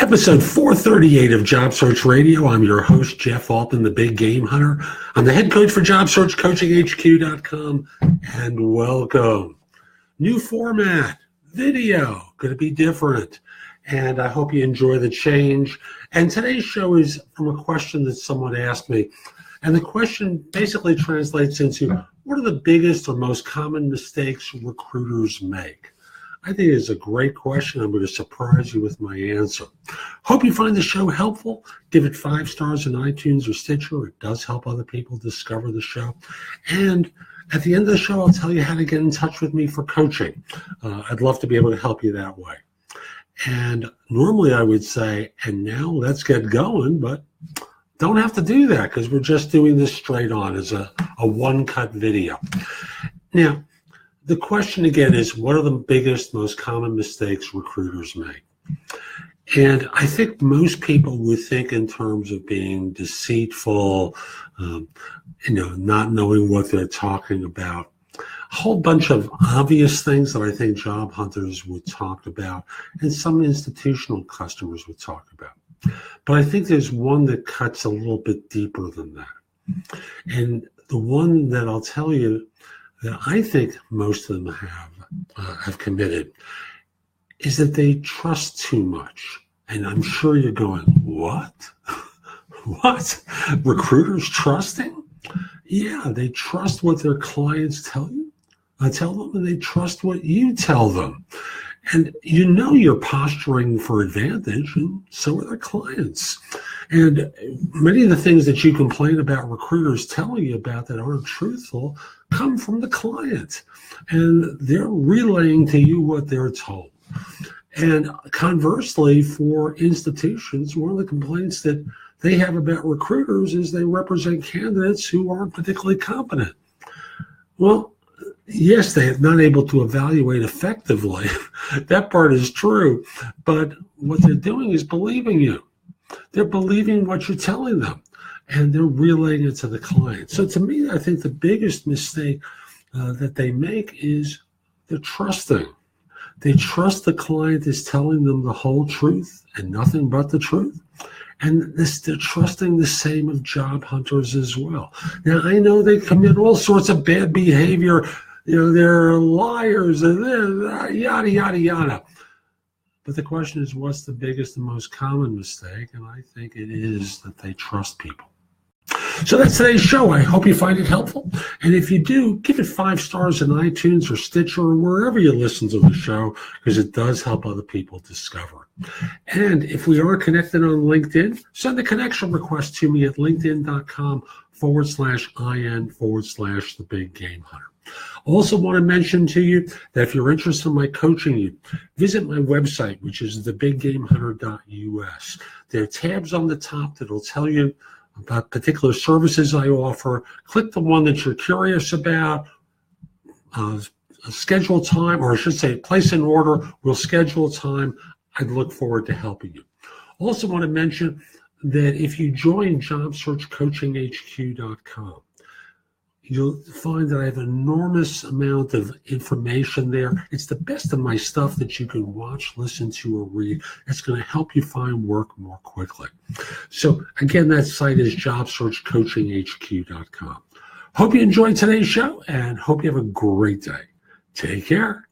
Episode 438 of Job Search Radio. I'm your host, Jeff Altman, the Big Game Hunter. I'm the head coach for JobSearchCoachingHQ.com, and welcome. New format, video, going to be different, and I hope you enjoy the change. And today's show is from a question that someone asked me, and the question basically translates into, what are the biggest or most common mistakes recruiters make? I think it's a great question. I'm going to surprise you with my answer. Hope you find the show helpful. Give it 5 stars in iTunes or Stitcher. It does help other people discover the show. And at the end of the show, I'll tell you how to get in touch with me for coaching. I'd love to be able to help you that way. And normally I would say, and now let's get going, but don't have to do that because we're just doing this straight on as a one-cut video. Now, the question again is, what are the biggest, most common mistakes recruiters make? And I think most people would think in terms of being deceitful, not knowing what they're talking about. A whole bunch of obvious things that I think job hunters would talk about and some institutional customers would talk about. But I think there's one that cuts a little bit deeper than that. And the one that I'll tell you that I think most of them have committed is that they trust too much. And I'm sure you're going, what? What? Recruiters trusting? Yeah, they trust what their clients tell them, and they trust what you tell them. And you know you're posturing for advantage, and so are their clients. And many of the things that you complain about recruiters telling you about that aren't truthful come from the client. And they're relaying to you what they're told. And conversely, for institutions, one of the complaints that they have about recruiters is they represent candidates who aren't particularly competent. Well, yes, they are not able to evaluate effectively. That part is true. But what they're doing is believing you. They're believing what you're telling them, and they're relaying it to the client. So to me, I think the biggest mistake that they make is they're trusting. They trust the client is telling them the whole truth and nothing but the truth. And they're trusting the same of job hunters as well. Now, I know they commit all sorts of bad behavior. They're liars and yada, yada, yada. But the question is, what's the biggest and most common mistake? And I think it is that they trust people. So that's today's show. I hope you find it helpful. And if you do, give it 5 stars in iTunes or Stitcher or wherever you listen to the show, because it does help other people discover. And if we are connected on LinkedIn, send a connection request to me at linkedin.com/IN/the Big Game Hunter. Also want to mention to you that if you're interested in my coaching you, visit my website, which is thebiggamehunter.us. There are tabs on the top that will tell you about particular services I offer. Click the one that you're curious about, schedule time, or I should say place an order. We'll schedule time. I'd look forward to helping you. Also want to mention that if you join JobSearchCoachingHQ.com, you'll find that I have an enormous amount of information there. It's the best of my stuff that you can watch, listen to, or read. It's going to help you find work more quickly. So again, that site is JobSearchCoachingHQ.com. Hope you enjoyed today's show and hope you have a great day. Take care.